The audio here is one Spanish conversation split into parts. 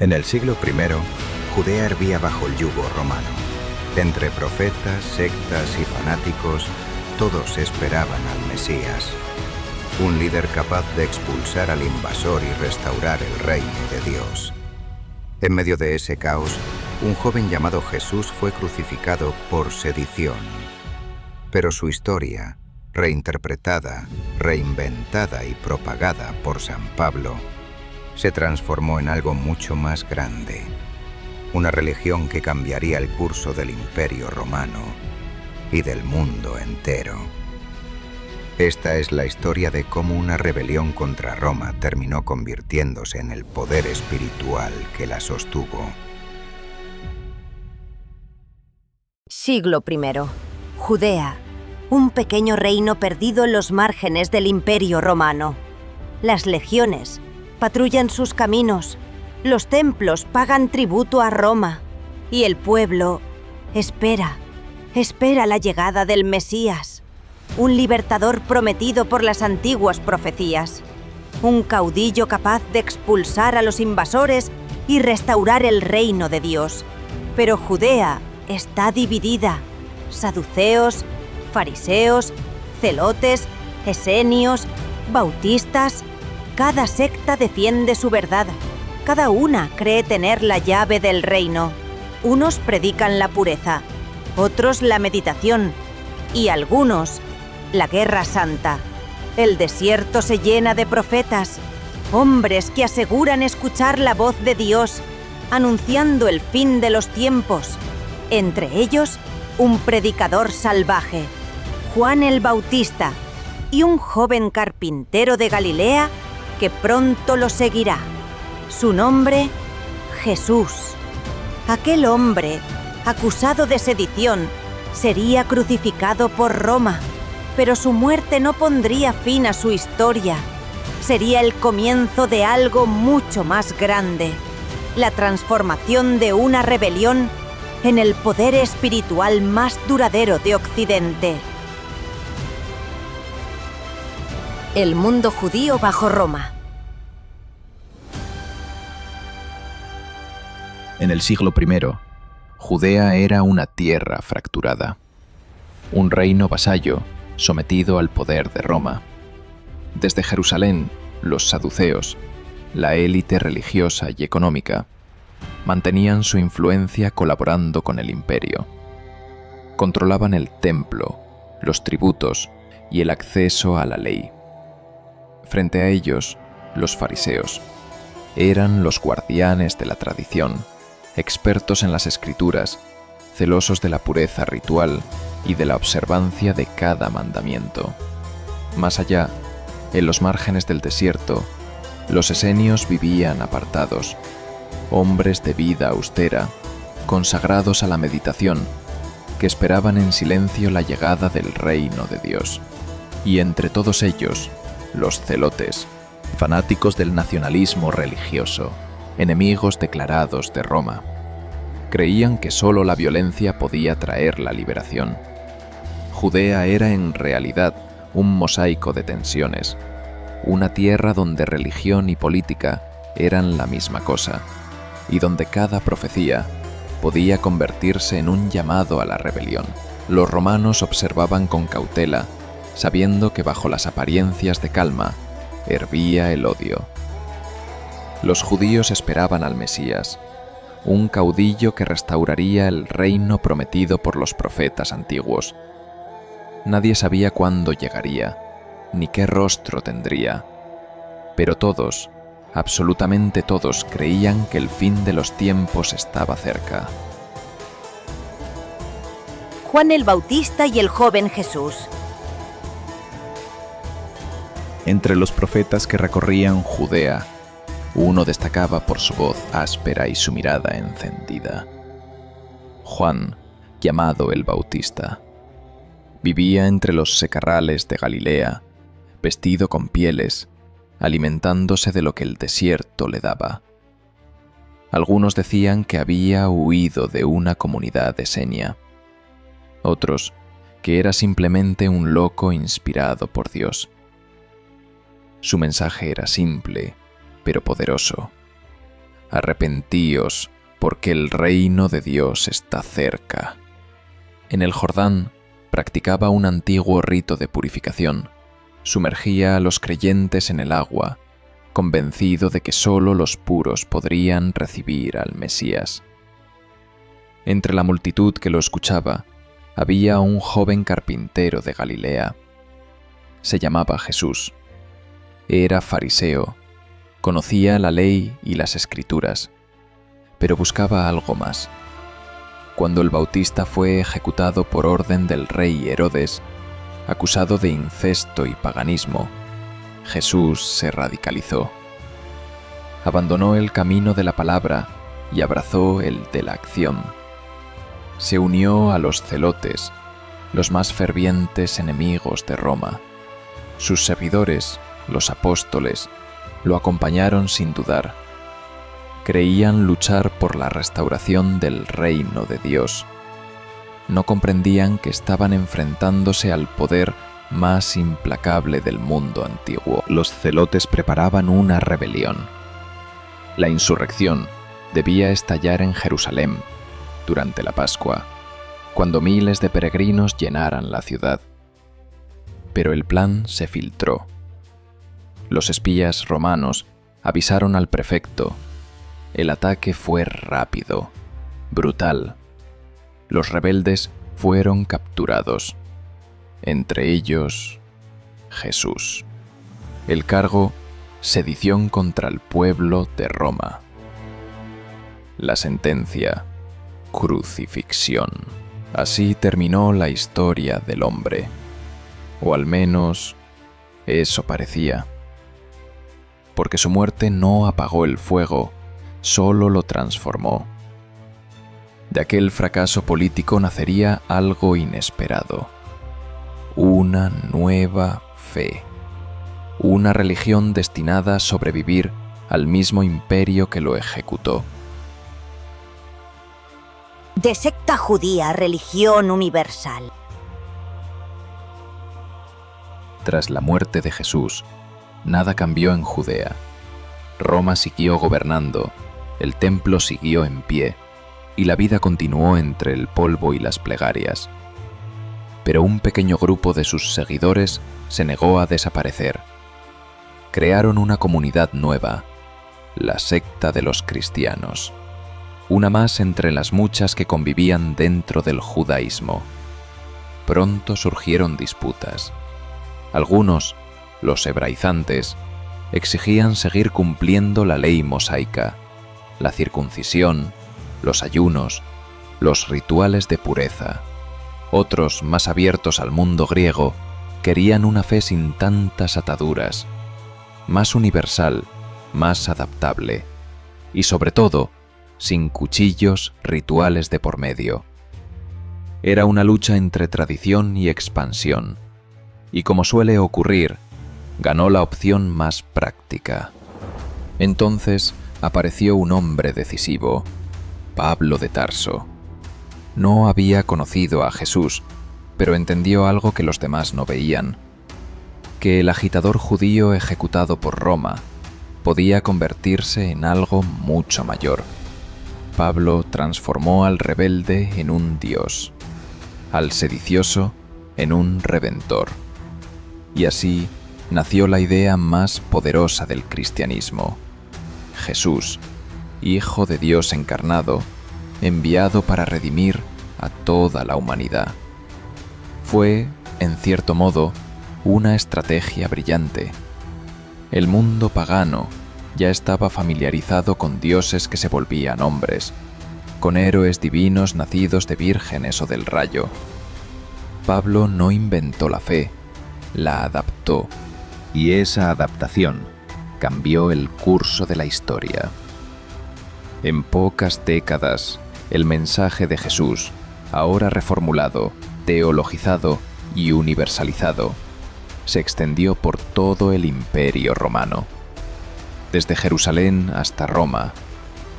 En el siglo I, Judea hervía bajo el yugo romano. Entre profetas, sectas y fanáticos, todos esperaban al Mesías, un líder capaz de expulsar al invasor y restaurar el reino de Dios. En medio de ese caos, un joven llamado Jesús fue crucificado por sedición. Pero su historia, reinterpretada, reinventada y propagada por San Pablo, se transformó en algo mucho más grande. Una religión que cambiaría el curso del Imperio Romano y del mundo entero. Esta es la historia de cómo una rebelión contra Roma terminó convirtiéndose en el poder espiritual que la sostuvo. Siglo I. Judea, un pequeño reino perdido en los márgenes del Imperio Romano. Las legiones patrullan sus caminos, los templos pagan tributo a Roma y el pueblo espera la llegada del Mesías, un libertador prometido por las antiguas profecías, un caudillo capaz de expulsar a los invasores y restaurar el reino de Dios. Pero Judea está dividida. Saduceos, fariseos, celotes, esenios, bautistas. Cada secta defiende su verdad. Cada una cree tener la llave del reino. Unos predican la pureza, otros la meditación y algunos la guerra santa. El desierto se llena de profetas, hombres que aseguran escuchar la voz de Dios, anunciando el fin de los tiempos. Entre ellos, un predicador salvaje, Juan el Bautista, y un joven carpintero de Galilea que pronto lo seguirá. Su nombre, Jesús. Aquel hombre, acusado de sedición, sería crucificado por Roma, pero su muerte no pondría fin a su historia. Sería el comienzo de algo mucho más grande, la transformación de una rebelión en el poder espiritual más duradero de Occidente. El mundo judío bajo Roma. En el siglo I, Judea era una tierra fracturada, un reino vasallo sometido al poder de Roma. Desde Jerusalén, los saduceos, la élite religiosa y económica, mantenían su influencia colaborando con el imperio. Controlaban el templo, los tributos y el acceso a la ley. Frente a ellos, los fariseos eran los guardianes de la tradición, expertos en las escrituras, celosos de la pureza ritual y de la observancia de cada mandamiento. Más allá, en los márgenes del desierto, los esenios vivían apartados, hombres de vida austera, consagrados a la meditación, que esperaban en silencio la llegada del reino de Dios. Y entre todos ellos, los celotes, fanáticos del nacionalismo religioso, enemigos declarados de Roma. Creían que solo la violencia podía traer la liberación. Judea era en realidad un mosaico de tensiones, una tierra donde religión y política eran la misma cosa, y donde cada profecía podía convertirse en un llamado a la rebelión. Los romanos observaban con cautela, sabiendo que bajo las apariencias de calma hervía el odio. Los judíos esperaban al Mesías, un caudillo que restauraría el reino prometido por los profetas antiguos. Nadie sabía cuándo llegaría, ni qué rostro tendría, pero todos, absolutamente todos, creían que el fin de los tiempos estaba cerca. Juan el Bautista y el joven Jesús. Entre los profetas que recorrían Judea, uno destacaba por su voz áspera y su mirada encendida. Juan, llamado el Bautista, vivía entre los secarrales de Galilea, vestido con pieles, alimentándose de lo que el desierto le daba. Algunos decían que había huido de una comunidad esenia. Otros, que era simplemente un loco inspirado por Dios. Su mensaje era simple, pero poderoso. arrepentíos, porque el reino de Dios está cerca. En el Jordán practicaba un antiguo rito de purificación. Sumergía a los creyentes en el agua, convencido de que solo los puros podrían recibir al Mesías. Entre la multitud que lo escuchaba, había un joven carpintero de Galilea. Se llamaba Jesús. Era fariseo, conocía la ley y las escrituras, pero buscaba algo más. Cuando el Bautista fue ejecutado por orden del rey Herodes, acusado de incesto y paganismo, Jesús se radicalizó. Abandonó el camino de la palabra y abrazó el de la acción. Se unió a los celotes, los más fervientes enemigos de Roma. Sus seguidores, los apóstoles, lo acompañaron sin dudar. Creían luchar por la restauración del reino de Dios. No comprendían que estaban enfrentándose al poder más implacable del mundo antiguo. Los celotes preparaban una rebelión. La insurrección debía estallar en Jerusalén durante la Pascua, cuando miles de peregrinos llenaran la ciudad. Pero el plan se filtró. Los espías romanos avisaron al prefecto. El ataque fue rápido, brutal. Los rebeldes fueron capturados, entre ellos Jesús. El cargo: sedición contra el pueblo de Roma. La sentencia: crucifixión. Así terminó la historia del hombre, o al menos eso parecía, porque su muerte no apagó el fuego, solo lo transformó. De aquel fracaso político nacería algo inesperado: una nueva fe, una religión destinada a sobrevivir al mismo imperio que lo ejecutó. De secta judía a religión universal. Tras la muerte de Jesús, nada cambió en Judea. Roma siguió gobernando, el templo siguió en pie, y la vida continuó entre el polvo y las plegarias. Pero un pequeño grupo de sus seguidores se negó a desaparecer. Crearon una comunidad nueva, la secta de los cristianos, una más entre las muchas que convivían dentro del judaísmo. Pronto surgieron disputas. Algunos, los hebraizantes, exigían seguir cumpliendo la ley mosaica, la circuncisión, los ayunos, los rituales de pureza. Otros, más abiertos al mundo griego, querían una fe sin tantas ataduras, más universal, más adaptable, y sobre todo, sin cuchillos rituales de por medio. Era una lucha entre tradición y expansión, y como suele ocurrir, ganó la opción más práctica. Entonces apareció un hombre decisivo, Pablo de Tarso. No había conocido a Jesús, pero entendió algo que los demás no veían: que el agitador judío ejecutado por Roma podía convertirse en algo mucho mayor. Pablo transformó al rebelde en un dios, al sedicioso en un redentor. Y así nació la idea más poderosa del cristianismo: Jesús, Hijo de Dios encarnado, enviado para redimir a toda la humanidad. Fue, en cierto modo, una estrategia brillante. El mundo pagano ya estaba familiarizado con dioses que se volvían hombres, con héroes divinos nacidos de vírgenes o del rayo. Pablo no inventó la fe, la adaptó. Y esa adaptación cambió el curso de la historia. En pocas décadas, el mensaje de Jesús, ahora reformulado, teologizado y universalizado, se extendió por todo el Imperio Romano. Desde Jerusalén hasta Roma,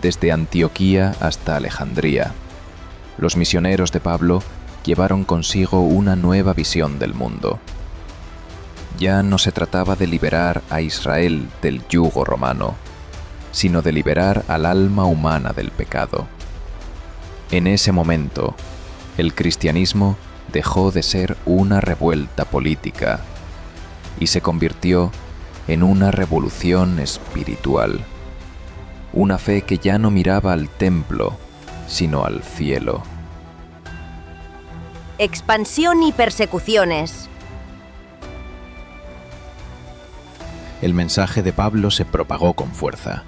desde Antioquía hasta Alejandría, los misioneros de Pablo llevaron consigo una nueva visión del mundo. Ya no se trataba de liberar a Israel del yugo romano, sino de liberar al alma humana del pecado. En ese momento, el cristianismo dejó de ser una revuelta política y se convirtió en una revolución espiritual, una fe que ya no miraba al templo, sino al cielo. Expansión y persecuciones. El mensaje de Pablo se propagó con fuerza.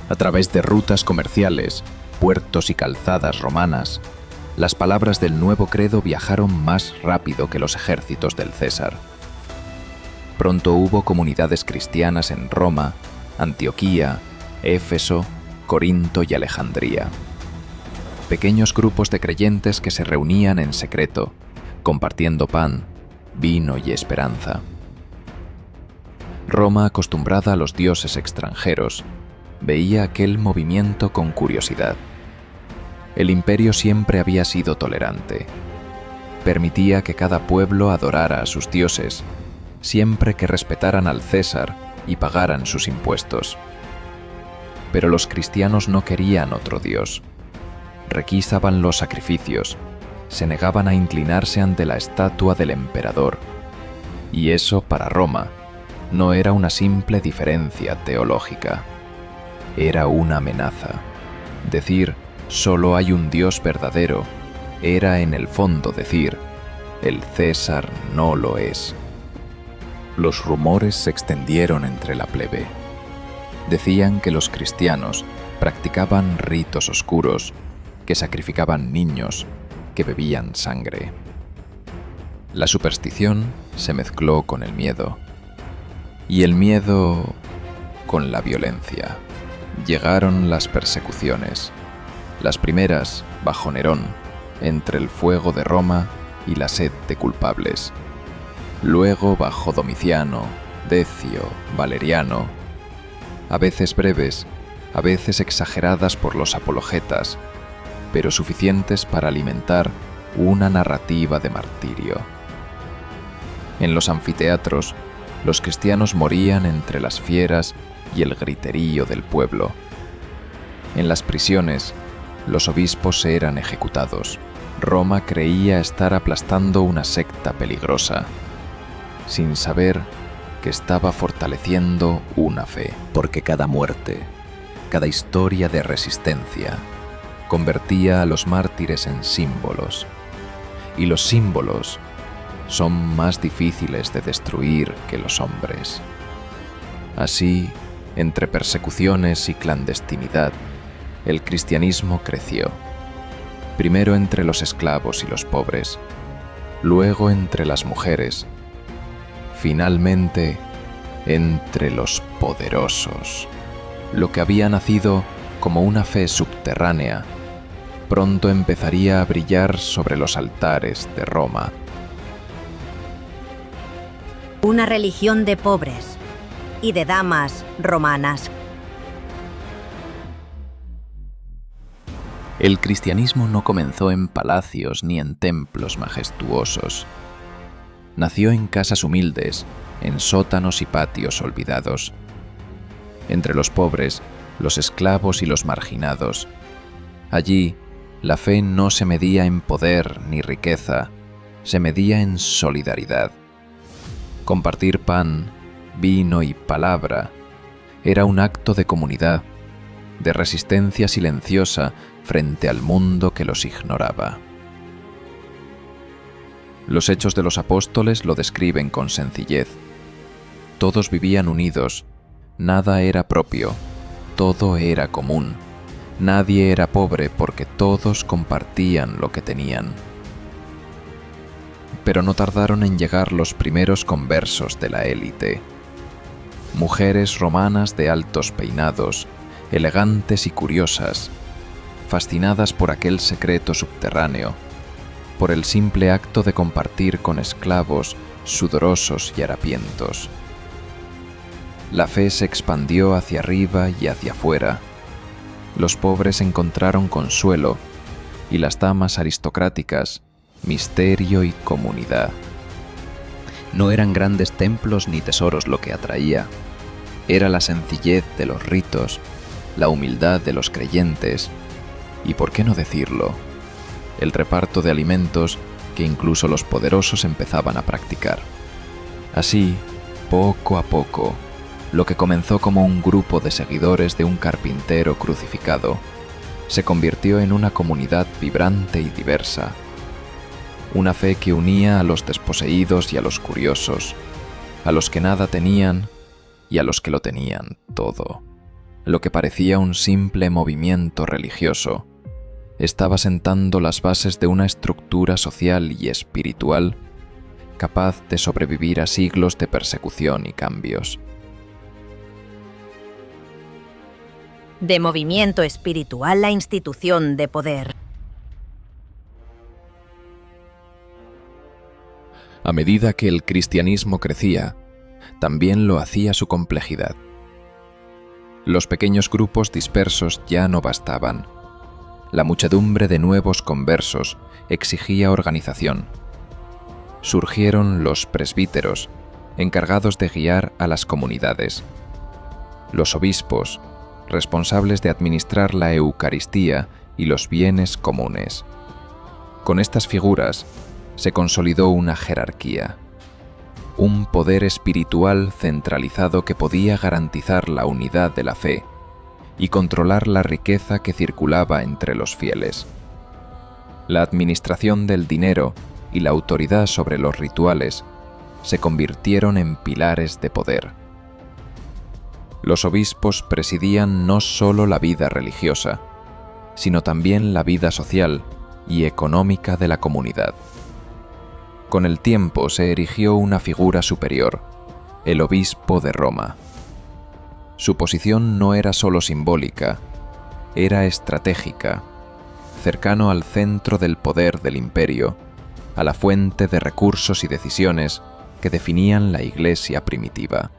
A través de rutas comerciales, puertos y calzadas romanas, las palabras del nuevo credo viajaron más rápido que los ejércitos del César. Pronto hubo comunidades cristianas en Roma, Antioquía, Éfeso, Corinto y Alejandría. Pequeños grupos de creyentes que se reunían en secreto, compartiendo pan, vino y esperanza. Roma, acostumbrada a los dioses extranjeros, veía aquel movimiento con curiosidad. El imperio siempre había sido tolerante. Permitía que cada pueblo adorara a sus dioses, siempre que respetaran al César y pagaran sus impuestos. Pero los cristianos no querían otro dios. Requisaban los sacrificios, se negaban a inclinarse ante la estatua del emperador. Y eso, para Roma, no era una simple diferencia teológica. Era una amenaza. Decir, solo hay un Dios verdadero, era en el fondo decir, el César no lo es. Los rumores se extendieron entre la plebe. Decían que los cristianos practicaban ritos oscuros, que sacrificaban niños, que bebían sangre. La superstición se mezcló con el miedo. Y el miedo con la violencia. Llegaron las persecuciones. Las primeras, bajo Nerón, entre el fuego de Roma y la sed de culpables. Luego bajo Domiciano, Decio, Valeriano. A veces breves, a veces exageradas por los apologetas, pero suficientes para alimentar una narrativa de martirio. En los anfiteatros, los cristianos morían entre las fieras y el griterío del pueblo. En las prisiones, los obispos eran ejecutados. Roma creía estar aplastando una secta peligrosa, sin saber que estaba fortaleciendo una fe. Porque cada muerte, cada historia de resistencia, convertía a los mártires en símbolos. Y los símbolos son más difíciles de destruir que los hombres. Así, entre persecuciones y clandestinidad, el cristianismo creció. Primero entre los esclavos y los pobres, luego entre las mujeres, finalmente entre los poderosos. Lo que había nacido como una fe subterránea, pronto empezaría a brillar sobre los altares de Roma. Una religión de pobres y de damas romanas. El cristianismo no comenzó en palacios ni en templos majestuosos. Nació en casas humildes, en sótanos y patios olvidados. Entre los pobres, los esclavos y los marginados. Allí, la fe no se medía en poder ni riqueza, se medía en solidaridad. Compartir pan, vino y palabra era un acto de comunidad, de resistencia silenciosa frente al mundo que los ignoraba. Los Hechos de los Apóstoles lo describen con sencillez. Todos vivían unidos, nada era propio, todo era común. Nadie era pobre porque todos compartían lo que tenían. Pero no tardaron en llegar los primeros conversos de la élite. Mujeres romanas de altos peinados, elegantes y curiosas, fascinadas por aquel secreto subterráneo, por el simple acto de compartir con esclavos sudorosos y harapientos. La fe se expandió hacia arriba y hacia afuera. Los pobres encontraron consuelo y las damas aristocráticas misterio y comunidad. No eran grandes templos ni tesoros lo que atraía, era la sencillez de los ritos, la humildad de los creyentes y, por qué no decirlo, el reparto de alimentos que incluso los poderosos empezaban a practicar. Así, poco a poco, lo que comenzó como un grupo de seguidores de un carpintero crucificado se convirtió en una comunidad vibrante y diversa. Una fe que unía a los desposeídos y a los curiosos, a los que nada tenían y a los que lo tenían todo. Lo que parecía un simple movimiento religioso estaba sentando las bases de una estructura social y espiritual capaz de sobrevivir a siglos de persecución y cambios. De movimiento espiritual a institución de poder. A medida que el cristianismo crecía, también lo hacía su complejidad. Los pequeños grupos dispersos ya no bastaban. La muchedumbre de nuevos conversos exigía organización. Surgieron los presbíteros, encargados de guiar a las comunidades. Los obispos, responsables de administrar la Eucaristía y los bienes comunes. Con estas figuras se consolidó una jerarquía, un poder espiritual centralizado que podía garantizar la unidad de la fe y controlar la riqueza que circulaba entre los fieles. La administración del dinero y la autoridad sobre los rituales se convirtieron en pilares de poder. Los obispos presidían no solo la vida religiosa, sino también la vida social y económica de la comunidad. Con el tiempo se erigió una figura superior, el obispo de Roma. Su posición no era solo simbólica, era estratégica, cercano al centro del poder del imperio, a la fuente de recursos y decisiones que definían la Iglesia primitiva.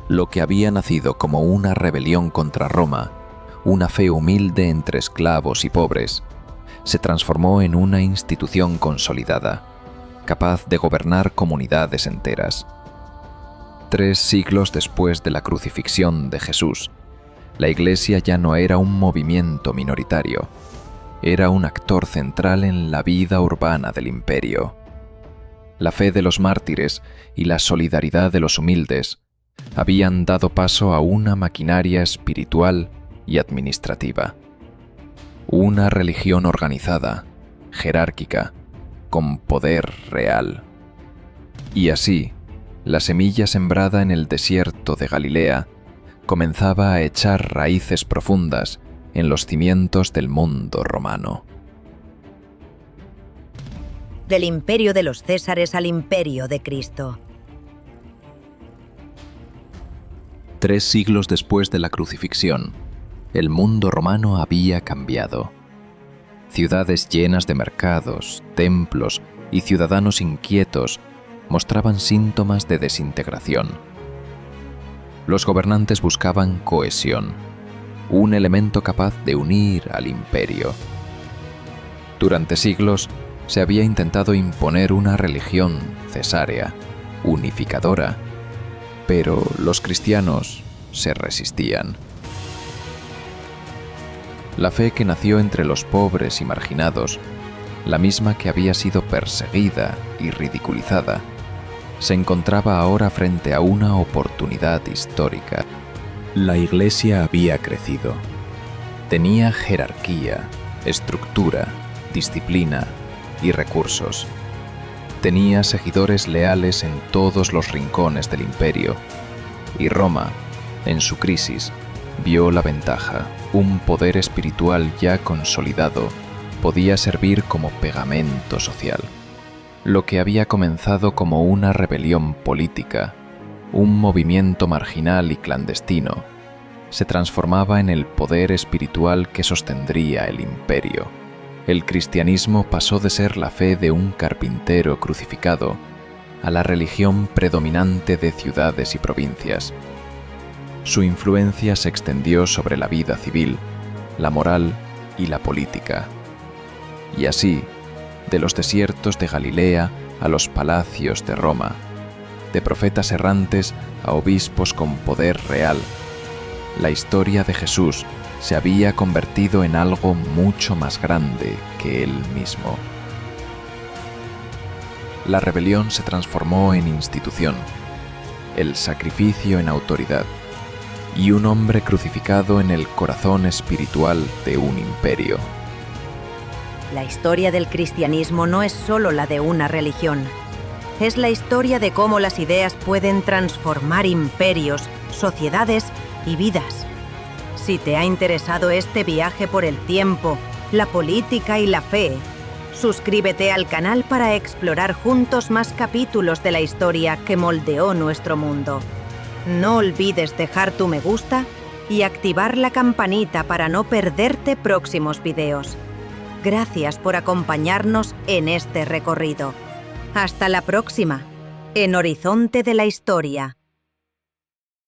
Lo que había nacido como una rebelión contra Roma, una fe humilde entre esclavos y pobres, se transformó en una institución consolidada, capaz de gobernar comunidades enteras. 3 siglos después de la crucifixión de Jesús, la Iglesia ya no era un movimiento minoritario, era un actor central en la vida urbana del imperio. La fe de los mártires y la solidaridad de los humildes habían dado paso a una maquinaria espiritual y administrativa. Una religión organizada, jerárquica, con poder real. Y así, la semilla sembrada en el desierto de Galilea comenzaba a echar raíces profundas en los cimientos del mundo romano. Del imperio de los Césares al imperio de Cristo. 3 siglos después de la crucifixión, el mundo romano había cambiado. Ciudades llenas de mercados, templos y ciudadanos inquietos mostraban síntomas de desintegración. Los gobernantes buscaban cohesión, un elemento capaz de unir al imperio. Durante siglos se había intentado imponer una religión cesárea, unificadora, pero los cristianos se resistían. La fe que nació entre los pobres y marginados, la misma que había sido perseguida y ridiculizada, se encontraba ahora frente a una oportunidad histórica. La Iglesia había crecido. Tenía jerarquía, estructura, disciplina y recursos. Tenía seguidores leales en todos los rincones del imperio, y Roma, en su crisis, vio la ventaja. Un poder espiritual ya consolidado podía servir como pegamento social. Lo que había comenzado como una rebelión política, un movimiento marginal y clandestino, se transformaba en el poder espiritual que sostendría el imperio. El cristianismo pasó de ser la fe de un carpintero crucificado a la religión predominante de ciudades y provincias. Su influencia se extendió sobre la vida civil, la moral y la política. Y así, de los desiertos de Galilea a los palacios de Roma, de profetas errantes a obispos con poder real, La historia de Jesús se había convertido en algo mucho más grande que él mismo. La rebelión se transformó en institución, el sacrificio en autoridad y un hombre crucificado en el corazón espiritual de un imperio. La historia del cristianismo no es solo la de una religión. Es la historia de cómo las ideas pueden transformar imperios, sociedades y vidas. Si te ha interesado este viaje por el tiempo, la política y la fe, suscríbete al canal para explorar juntos más capítulos de la historia que moldeó nuestro mundo. No olvides dejar tu me gusta y activar la campanita para no perderte próximos videos. Gracias por acompañarnos en este recorrido. Hasta la próxima, en Horizonte de la Historia.